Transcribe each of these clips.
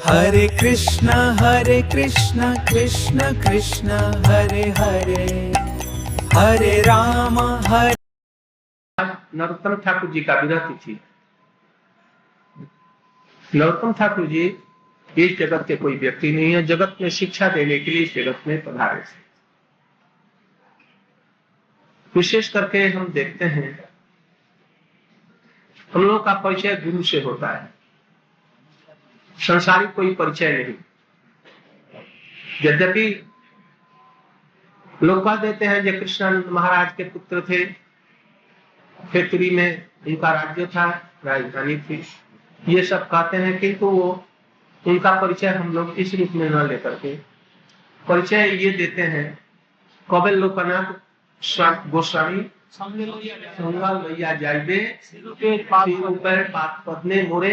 हरे कृष्णा कृष्ण कृष्ण हरे हरे, हरे राम हरे। नरोत्तम ठाकुर जी का विरह तिथि। नरोत्तम ठाकुर जी इस जगत के कोई व्यक्ति नहीं है, जगत में शिक्षा देने के लिए इस जगत में पधारे थे। विशेष करके हम देखते हैं हम लोगों का परिचय गुरु से होता है, संसारिक कोई परिचय नहीं। यद्यपि लोग कह देते हैं जो कृष्णानंद महाराज के पुत्र थे, खेतरी में उनका राज्य था, राजधानी थी, ये सब कहते हैं, किंतु वो उनका परिचय हम लोग इस रूप में न लेकर के परिचय ये देते हैं, कबीर लोकनाथ गोस्वामी संगल लैया जाइबे ऊपर पात पदने मोरे।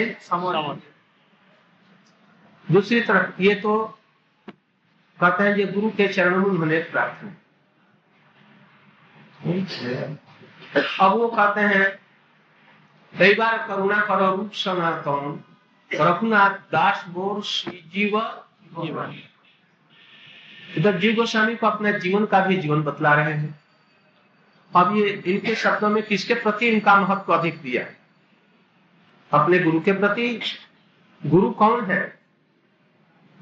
दूसरी तरफ ये तो कहते हैं जो गुरु के चरणों में उन्हें प्राप्त है। अब वो कहते हैं कई बार करुणा करो रूप सनातन रघुनाथ दास मोर जीव जीवन। इधर जीव गोस्वामी को अपने जीवन का भी जीवन बतला रहे हैं। अब ये इनके शब्दों में किसके प्रति इनका महत्व अधिक दिया है? अपने गुरु के प्रति। गुरु कौन है?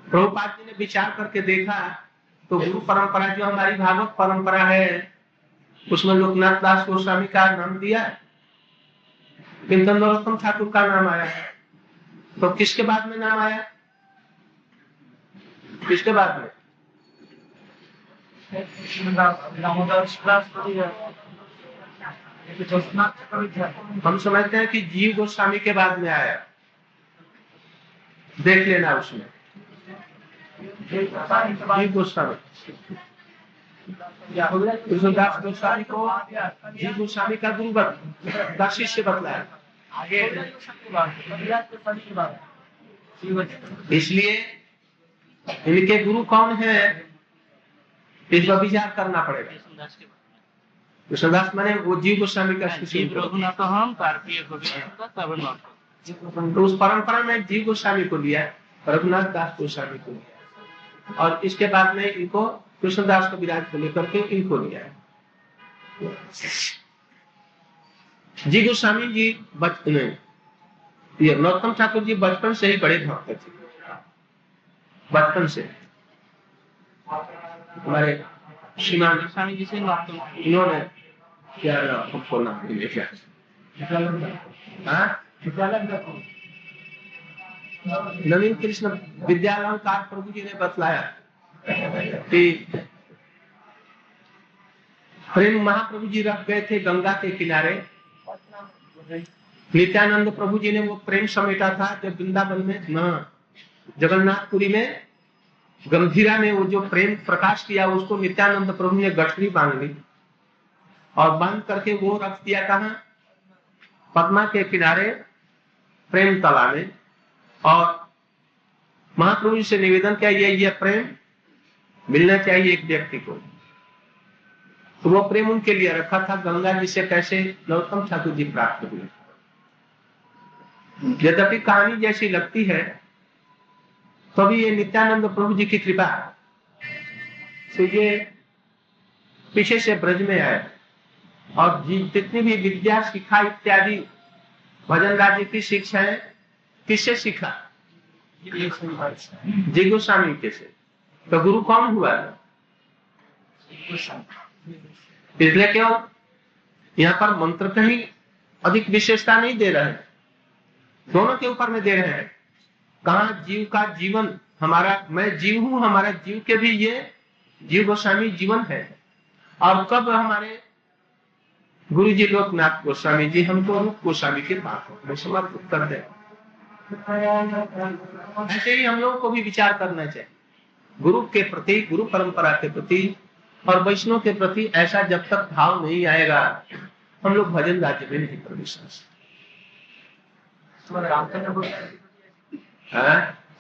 प्रभुपाद जी ने विचार करके देखा तो गुरु परंपरा जो हमारी भागवत परंपरा है उसमें लोकनाथ दास गोस्वामी का नाम दिया, किंतु नरोत्तम ठाकुर का नाम आया है। तो किसके बाद में नाम आया? किसके बाद में? हम समझते हैं कि जीव गोस्वामी के बाद में आया। देख लेना उसमें जीव गोस्वामी, कृष्णदास गोस्वामी को जीव गोस्वामी का गुरु का शिष्य बतलाया। इसलिए इनके गुरु कौन है इस पर विचार करना पड़ेगा। कृष्णदास माने वो जीव गोस्वामी का शिष्य। तो उस परंपरा में जीव गोस्वामी को लिया, रघुनाथ दास गोस्वामी को लिया, और इसके बाद में इनको कृष्णदास को विराज को लेकर के इनको लिया है। जी गोस्वामी जी ये नरोत्तम ठाकुर जी बचपन से ही बड़े भक्त थे। बचपन से हमारे श्रीमान गोस्वामी जी से इन्होंने क्या हमको नाम दिया क्या? नवीन कृष्ण विद्यालंकार प्रभु जी ने बतलाया कि प्रेम महाप्रभु जी रख गए थे गंगा के किनारे। नित्यानंद प्रभु जी ने वो प्रेम समेटा था जब वृंदावन में जगन्नाथपुरी में गंभीरा ने वो जो प्रेम प्रकाश किया उसको नित्यानंद प्रभु ने गठरी बांध ली और बांध करके वो रख दिया कहाँ? पद्मा के किनारे प्रेम तला में। और महाप्रभु जी से निवेदन किया ये प्रेम मिलना चाहिए एक व्यक्ति को। तो वो प्रेम उनके लिए रखा था। गंगा जी से कैसे नरोत्तम ठाकुर जी प्राप्त हुए। यद्यपि कहानी जैसी लगती है तो भी ये नित्यानंद प्रभु जी की कृपा से ये पीछे से ब्रज में आए और जितनी भी विद्या शिक्षा इत्यादि भजन राज्य की शिक्षाएं किससे सीखा? जी गोस्वामी के से। तो गुरु कौन हुआ? इसलिए क्यों यहाँ पर मंत्र कहीं अधिक विशेषता नहीं दे रहे हैं, दोनों के ऊपर में दे रहे हैं। कहा जीव का जीवन, हमारा मैं जीव हूं, हमारा जीव के भी ये जीव गोस्वामी जीवन है। और कब हमारे गुरु जी लोकनाथ गोस्वामी जी हमको रूप गोस्वामी के पास समर्पित कर दे। ऐसे ही हम लोगों को भी विचार करना चाहिए गुरु के प्रति, गुरु परंपरा के प्रति और वैष्णव के प्रति। ऐसा जब तक भाव नहीं आएगा हम लोग भजन राज्य में नहीं प्रवेश कर सकते।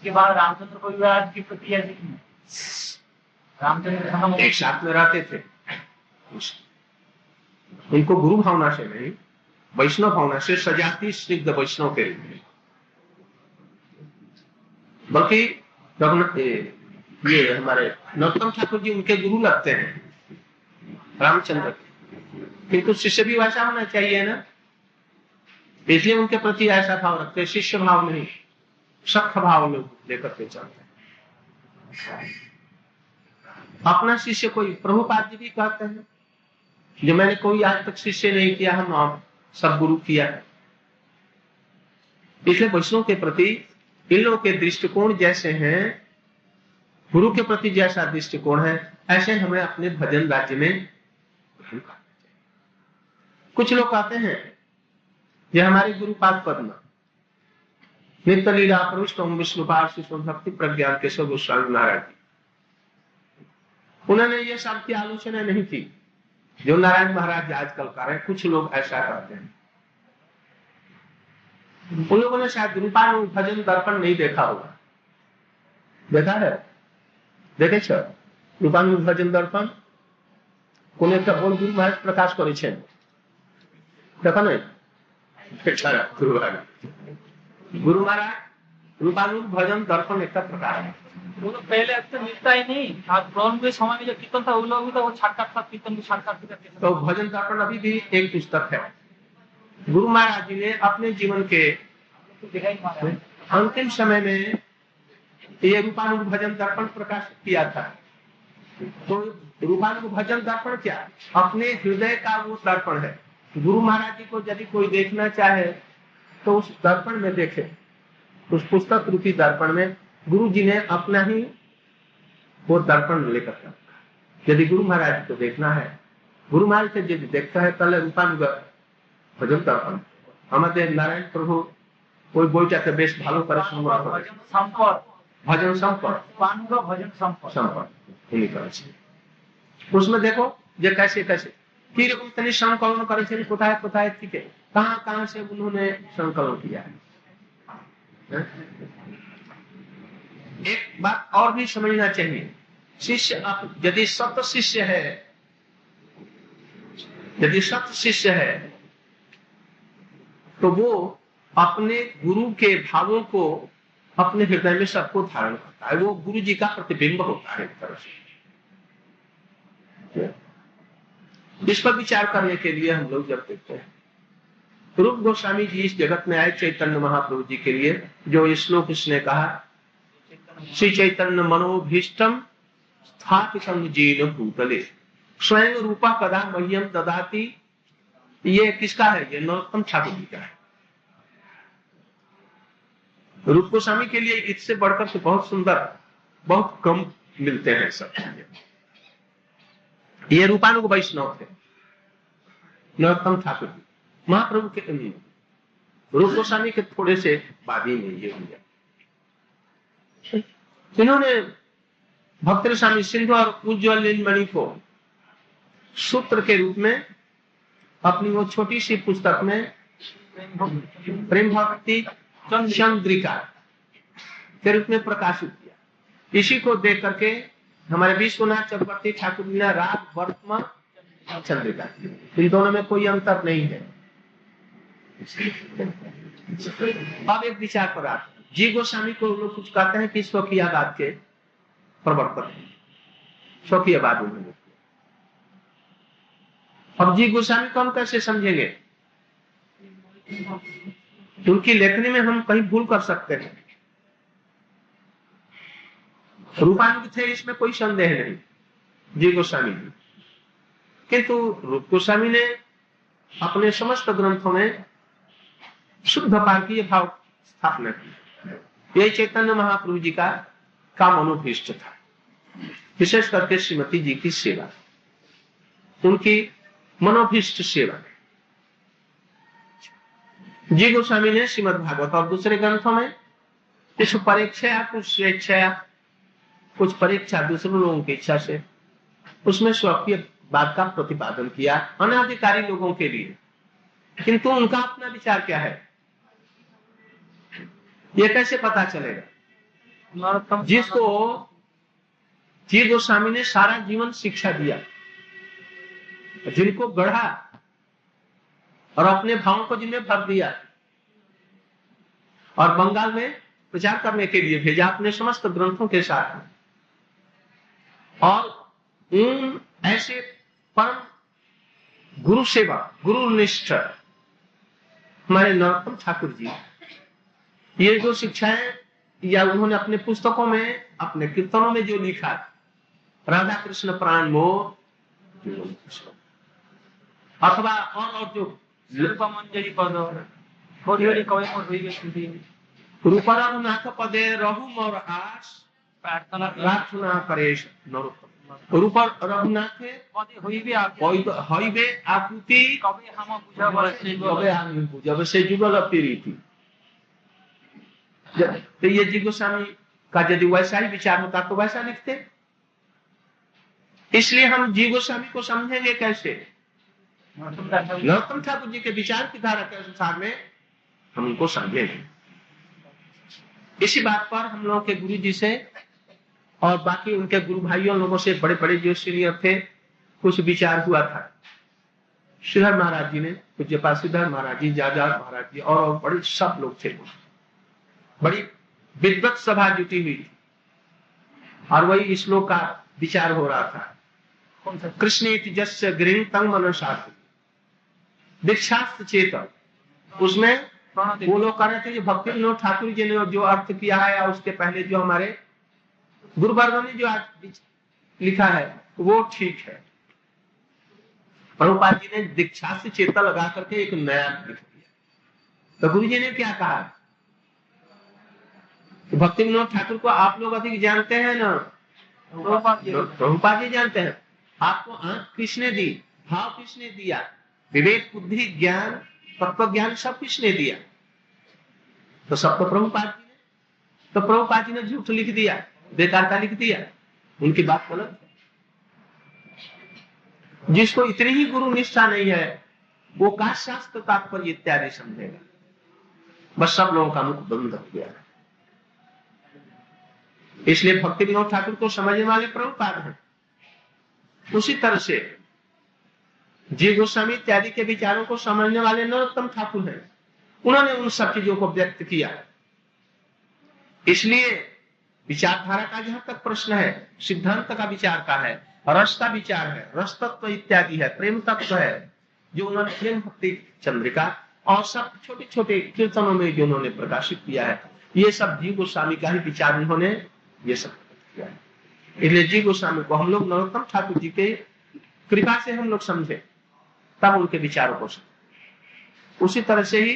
के बाद रामचंद्र को विवाह की प्रक्रिया देखी। रामचंद्र एक साथ में रहते थे। उनको गुरु भावना से नहीं, वैष्णव भावना से, सजाती स्निग्ध वैष्णव के रूप में बल्कि ये हमारे नरोत्तम ठाकुर जी उनके गुरु लगते हैं रामचंद्र के, किंतु शिष्य भी वैसा होना चाहिए ना, इसलिए उनके प्रति ऐसा भाव रखते हैं, शिष्य भाव नहीं, सख्त भाव में लेकर के चलते हैं। अपना शिष्य कोई प्रभुपाद जी भी कहते हैं, जो मैंने कोई आज तक शिष्य नहीं किया, हम सब गुरु किया है। इसलिए वैष्णव के प्रति इन लोगों के दृष्टिकोण जैसे हैं, गुरु के प्रति जैसा दृष्टिकोण है, ऐसे हमें अपने भजन राज्य में ग्रहण करना चाहिए। कुछ लोग कहते हैं ये हमारे गुरुपाद पद्म नित्य लीला प्रविष्टम विष्णुपाद शिष्य भक्ति प्रज्ञान केशव गोस्वामी महाराज जी, उन्होंने ये सब की आलोचना नहीं की जो नारायण महाराज आजकल कर रहे हैं। कुछ लोग ऐसा करते हैं, उन लोगों ने शायद रूपानु भजन दर्पण नहीं देखा होगा। देखा है? देखे छ रूपानु भजन दर्पण कोने का बोल गुरु महाराज प्रकाश करे छे, देखा नहीं? बेचारा गुरु महाराज रूपानु भजन दर्पण एक प्रकार है। वो तो पहले तो मिलता ही नहीं, आज ब्रह्म के समय में जो कीर्तन था, उन लोग भी तो वो छाटकाट था, कीर्तन भी छाटकाट करते थे। तो भजन दर्पण अभी भी एक पुस्तक है। गुरु महाराज जी ने अपने जीवन के अंतिम समय में ये रूपानुग भजन दर्पण प्रकाशित किया था। तो रूपानुग भजन दर्पण क्या? अपने हृदय का वो दर्पण है। गुरु महाराज जी को यदि कोई देखना चाहे तो उस दर्पण में देखे, उस पुस्तक रूपी दर्पण में गुरु जी ने अपना ही वो दर्पण लेकर रखा। यदि गुरु महाराज को देखना है, गुरु महाराज से यदि देखता है তাহলে रूपानुग भजन दर्पण। हमारे नारायण प्रभु कोई বইটাকে বেশ ভালো করে সংগ্রহ করে, भजन संपर्क भजन संपर्क उसमें देखो जो कैसे कैसे की रकम तनी संकलन करेছেন, কোথায় কোথায় থেকে कहां से उन्होंने संकलन किया है। एक बात और भी समझना चाहिए, शिष्य यदि सत शिष्य है, यदि सत शिष्य है तो वो अपने गुरु के भावों को अपने हृदय में सबको धारण करता है। वो गुरु जी का प्रतिबिंब होता है एक तरह से। इस पर विचार करने के लिए हम लोग जब देखते हैं रूप गोस्वामी जी इस जगत में आए चैतन्य महाप्रभु जी के लिए, जो इस श्लोक इसने कहा श्री चैतन्य मनोभीष्टम स्थापितं जीन भूतले स्वयं रूपा कदा मह्यम ददाति। ये किसका है? ये नरोत्तम ठाकुर जी का है। रूप गोस्वामी के लिए इससे बढ़कर तो बहुत सुंदर, बहुत कम मिलते हैं सब। ये रूपानुग वैष्णव थे नरोत्तम ठाकुर जी, महाप्रभु के रूप गोस्वामी के थोड़े से बाद ही में ये हुआ। इन्होंने भक्त स्वामी सिंधु और उज्ज्वल नीलमणि को सूत्र के रूप में अपनी वो छोटी सी पुस्तक में प्रेम भक्ति चंद्रिका के रूप में प्रकाशित किया। इसी को देख करके हमारे विश्वनाथ चक्रवर्ती ठाकुर जी ने राग वर्तमान चंद्रिका, इन दोनों में कोई अंतर नहीं है। अब एक विचार पर आते हैं, जी गोस्वामी को लोग कुछ कहते हैं कि स्वकीयवाद के प्रवर्तक, स्वकीयवाद उन्होंने। अब जी गोस्वामी को हम कैसे समझेंगे? उनकी लेखनी में हम कहीं भूल कर सकते हैं। रूपानुग थे, इसमें कोई संदेह नहीं, जी गोस्वामी, किंतु रूप गोस्वामी ने अपने समस्त ग्रंथों में शुद्ध पार्कीय भाव स्थापना की। यही चैतन्य महाप्रभु जी का मनोभीष्ट था, विशेष करके श्रीमती जी की सेवा, उनकी मनोभीष्ट सेवा। जी गोस्वामी ने श्रीमद् भागवत और दूसरे ग्रंथों में कुछ परीक्षा, कुछ स्वेच्छा, कुछ परीक्षा दूसरे लोगों की इच्छा से उसमें स्वकीय बात का प्रतिपादन किया अनाधिकारी लोगों के लिए, किंतु उनका अपना विचार क्या है ये कैसे पता चलेगा? जिसको जी गोस्वामी ने सारा जीवन शिक्षा दिया, जिनको गढ़ा और अपने भावों को जिनमें भर दिया, और बंगाल में प्रचार करने के लिए भेजा अपने समस्त ग्रंथों के साथ में। और उन ऐसे परम गुरु सेवा, गुरु निष्ठ हमारे नरोत्तम ठाकुर जी, ये जो शिक्षाएं या उन्होंने अपने पुस्तकों में, अपने कीर्तनों में जो लिखा, राधा कृष्ण प्राण मोह, अथवा और जो रूपमंजरी पद हरि हरि कवि मोर होइबे सुधी रूप रघुनाथ पदे रहु मोर आस प्रार्थना करेश नरोत्तम। रूप रघुनाथ पदे होइबे हइबे आकृति कवि हम बुझाबर से कबे हम बुझाबर से जुगल प्रीति। तो ये जी गोस्वामी का यदि वैसा ही विचार होता तो वैसा लिखते। इसलिए हम जी गोस्वामी को समझेंगे कैसे? नरोत्तम ठाकुर जी के विचार की धारा के अनुसार में हम उनको समझेंगे। इसी बात पर हम लोगों के गुरु जी से और बाकी उनके गुरु भाइयों लोगों से, बड़े बड़े जो सीनियर थे, कुछ विचार हुआ था। श्रीधर महाराज जी ने, पूज्यपाद श्रीधर महाराज जी, जाजाद महाराज जी और बड़े सब लोग थे। बड़ी विद्वत सभा जुटी हुई थी और वही श्लोक का विचार हो रहा था। कृष्णेति जस्य गृहीं तं मनसाति दीक्षास्त्र चेतन। उसमें वो लोग कह रहे थे कि भक्ति विनोद ठाकुर जी ने जो अर्थ किया है या उसके पहले जो हमारे गुरुवर्ग ने जो आज लिखा है वो ठीक है। प्रभुपाद जी ने दीक्षास्त्र चेतन लगा करके एक नया लिख दिया। तो गुरु जी ने क्या कहा? भक्ति विनोद ठाकुर को आप लोग अधिक जानते हैं ना, प्रभुपाद जी जानते हैं। आपको आंख किसने दी, भाव किसने दिया, विवेक बुद्धि ज्ञान तत्व ज्ञान सब किसने दिया? तो सब तो प्रभुपाद जी ने। तो प्रभुपाद जी ने झूठ लिख दिया, बेकारता लिख दिया, उनकी बात गलत है। जिसको इतनी ही गुरु निष्ठा नहीं है वो का शास्त्र तात्पर्य इत्यादि समझेगा। बस सब लोगों का मुख बंद हो गया है। इसलिए भक्ति विनोद ठाकुर को समझने वाले प्रभुपाद हैं। उसी तरह से जी गोस्वामी इत्यादि के विचारों को समझने वाले नरोत्तम ठाकुर हैं। उन्होंने उन सब चीजों को व्यक्त किया। इसलिए विचारधारा का जहां तक प्रश्न है, सिद्धांत का विचार का है, रस का विचार है, रस तत्व इत्यादि है, प्रेम तत्व है, जो उन्होंने प्रेम भक्ति चंद्रिका और सब छोटे छोटे कीर्तनों में जो उन्होंने प्रकाशित किया है, ये सब जी गोस्वामी का ही विचार उन्होंने ये सब किया है। इसलिए जी गोस्वामी को हम लोग नरोत्तम ठाकुर जी के कृपा से हम लोग समझे, तब उनके विचारों को समझे। उसी तरह से ही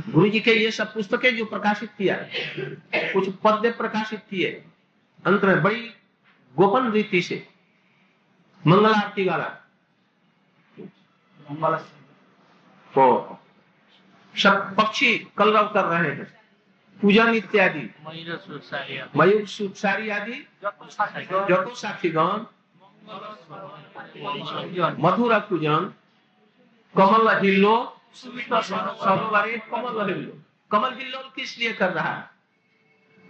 गुरु जी के ये सब पुस्तकें जो प्रकाशित किया, कुछ पद्य प्रकाशित किए अंत में बड़ी गोपन रीति से, मंगल आरती वाला तो सब पक्षी कलरव कर रहे हैं, पूजन इत्यादि, मयूर सुसारी आदि जतो साक्षीगण, मधुर पूजन, कमल हिल्लो सरोवरे कमल हिल्लो। कमल हिल्लोल किस लिए कर रहा है?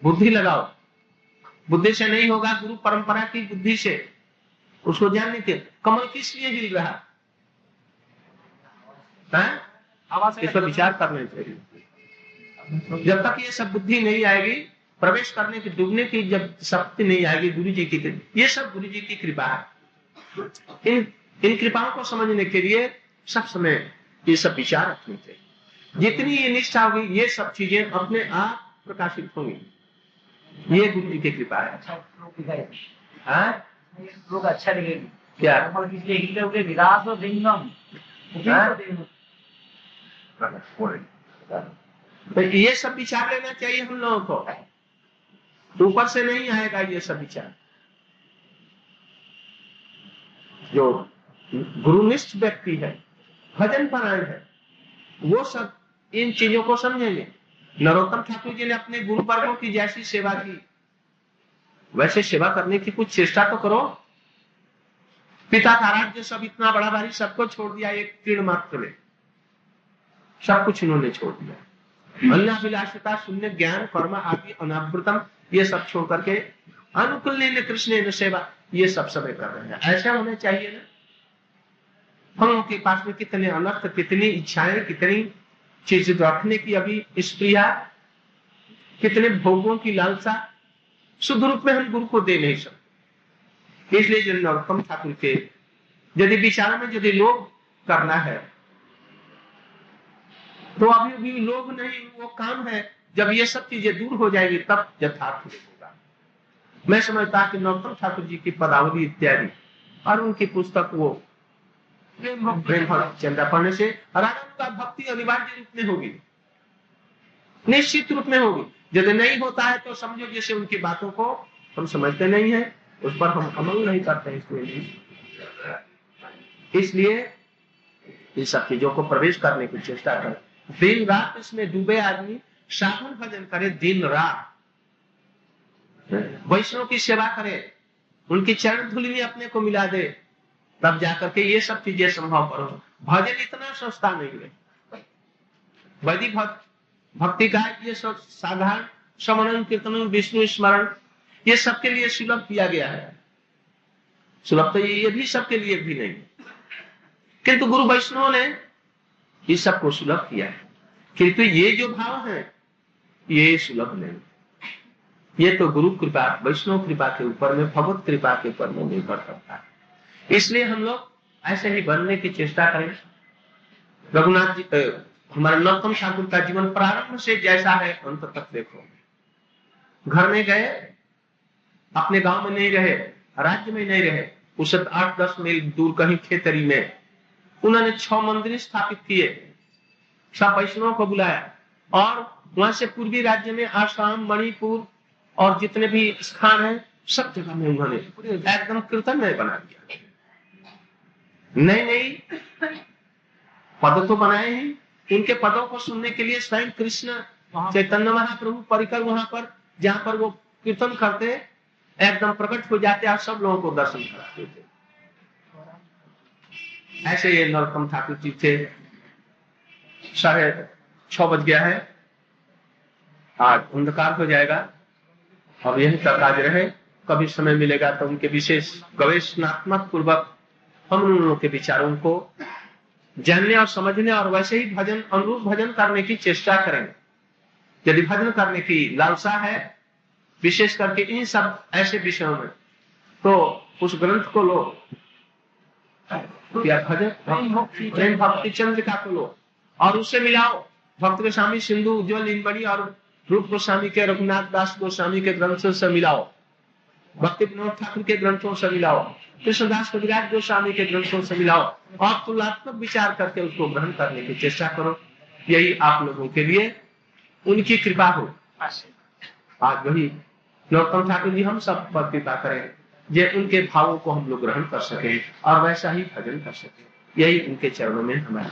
बुद्धि लगाओ, बुद्धि से नहीं होगा, गुरु परंपरा की बुद्धि से उसको जानने के। कमल किस लिए हिल रहा है? इस पर विचार करने चाहिए। जब तक ये सब बुद्धि नहीं आएगी, प्रवेश करने की, डूबने की जब शक्ति नहीं आएगी गुरु जी की, ये सब गुरु जी की कृपा है। इन कृपाओं को समझने के लिए सब समय ये सब विचार रखने चाहिए। जितनी ये निष्ठा होगी ये सब चीजें अपने आप प्रकाशित होंगी। ये गुरु जी की कृपा है। लोग अच्छा लगेगी क्या? विराट और लिंगम तो ये सब विचार लेना चाहिए हम लोगों को। ऊपर से नहीं आएगा ये सब विचार। जो गुरुनिष्ठ व्यक्ति है, भजन परायण है, वो सब इन चीजों को समझेंगे। नरोत्तम ठाकुर जी ने अपने गुरु वर्गों की जैसी सेवा की, वैसे सेवा करने की कुछ चेष्टा तो करो। पिता का राज्य सब इतना बड़ा भारी सबको छोड़ दिया, एक तीर्ण मात्र में सब कुछ उन्होंने छोड़ दिया। अन्नाभिलाषिता शून्य ज्ञान कर्म आदि अनावृतम ये सब छोड़ करके अनुकूल कृष्ण सेवा ये सब समय कर रहे हैं। ऐसा होना चाहिए ना। हम लोगों के पास में कितने अनर्थ, कितनी इच्छाएं, कितनी चीज रखने की अभी स्प्रिया कितने भोगों की लालसा शुद्ध रूप में हम गुरु को दे नहीं सकते। इसलिए जो नरोत्तम ठाकुर के यदि विचार में यदि लोभ करना है तो अभी भी लोभ नहीं, वो काम है। जब ये सब चीजें दूर हो जाएगी तब यथार्थ होगा। मैं समझता कि नरोत्तम ठाकुर जी की पदावली इत्यादि और उनकी पुस्तक वो प्रेम भक्ति चंदा पढ़ने से राधा का भक्ति अनिवार्य रूप में होगी, निश्चित रूप में होगी। यदि नहीं होता है तो समझो जैसे उनकी बातों को हम समझते नहीं है, उस पर हम अमल नहीं करते इसलिए इन सब चीजों को प्रवेश करने की चेष्टा करें। दिन रात इसमें डूबे आदमी साधन भजन करे, दिन रात वैष्णव की सेवा करे, उनकी चरण धूलि में अपने को मिला दे, तब जाकर के ये सब चीजें संभव करो। भजन इतना सस्ता नहीं है। वैदिक भक्ति का ये सब साधारण समरण कीर्तन विष्णु स्मरण ये सबके लिए सुलभ किया गया है। सुलभ तो ये भी सबके लिए भी नहीं, किंतु गुरु वैष्णव ने इस सबको सुलभ किया है। किंतु ये जो भाव है ये सुलभ नहीं, ये तो गुरु कृपा वैष्णव कृपा के ऊपर में, भगवत कृपा के ऊपर में निर्भर करता है। इसलिए हम लोग ऐसे ही बनने की चेष्टा करें। रघुनाथ जी हमारे नरोत्तम ठाकुर का जीवन प्रारंभ से जैसा है अंत तक देखो। घर में गए, अपने गांव में नहीं रहे, राज्य में नहीं रहे, उसे 8-10 मील दूर कहीं खेतरी में उन्होंने 6 मंदिर स्थापित किए, सब वैष्णवों को बुलाया और वहां से पूर्वी राज्य में आसाम, मणिपुर और जितने भी स्थान है सब जगह में उन्होंने एकदम कीर्तनमय बना दिया। नई पद तो बनाए हैं, उनके पदों को सुनने के लिए स्वयं कृष्ण चैतन्य महाप्रभु परिकर वहां पर जहां पर वो कीर्तन करते एकदम प्रकट हो जाते और सब लोगों को दर्शन कराते थे। ऐसे ये नरोत्तम ठाकुर जी थे। 6:30 बज गया है, आज अंधकार हो जाएगा। अब यही तक आज रहे, कभी समय मिलेगा तो उनके विशेष गवेषणात्मक पूर्वक हम उन लोगों के विचारों को जानने और समझने और वैसे ही भजन अनुरूप भजन करने की चेष्टा करेंगे। यदि भजन करने की लालसा है विशेष करके इन सब ऐसे विषयों में, तो उस ग्रंथ को लो, प्रेम भक्ति चंद्रिका को लो और उससे मिलाओ भक्त गोस्वामी सिंधु उज्ज्वल नीलमणि और रूप गोस्वामी के, रघुनाथ दास गोस्वामी के ग्रंथों से मिलाओ, भक्ति विनोद ठाकुर के ग्रंथों से मिलाओ, कृष्णदास कविराज गोस्वामी के ग्रंथों से मिलाओ और तुलनात्मक विचार करके उसको ग्रहण करने की चेष्टा करो। यही आप लोगों के लिए उनकी कृपा हो। आज वही नरोत्तम ठाकुर जी हम सब पर कृपा करें, जे उनके भावों को हम लोग ग्रहण कर सके और वैसा ही भजन कर सके। यही उनके चरणों में हमारा